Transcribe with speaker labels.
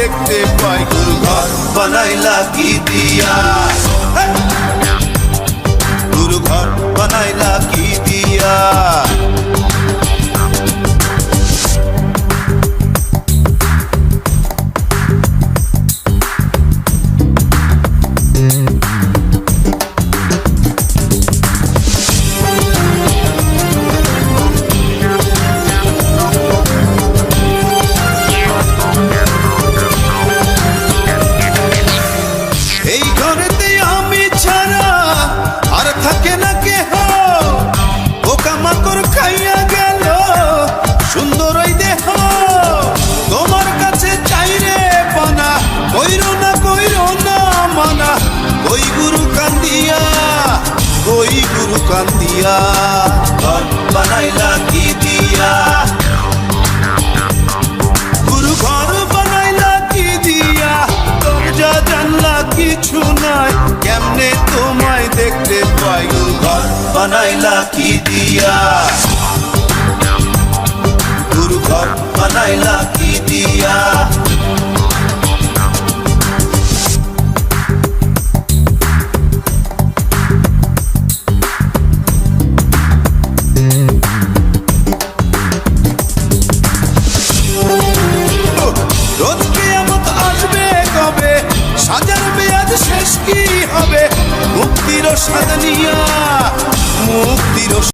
Speaker 1: দেখতে পাই। গুরু ঘর বানাইলা কি দিয়া, গুরু ঘর বানাইলা কি দিয়া। থাকে না কেহ, পোকামাকড় খাইয়া গেল সুন্দর ওই দেহ। তোমার কাছে চাই রে পানা, কইরো না মানা। ওই গুরু কান্দিয়া, ওই গুরু কান্দিয়া, ঘর বানাইলা কি দিয়া, গুরু ঘর বানাইলা কি দিয়া। দরজা জানলা কিছু নাই, কেমনে তোমায় দেখতে পাই। গুরু ঘর বানাইলা কি দিয়া, গুরু ঘর বানাইলা কি দিয়া। রোজ কিয়ামত আসবে কবে, সাজার মেয়াদ শেষ কি হবে। মুক্তির সাধনিয়া, মুক্তির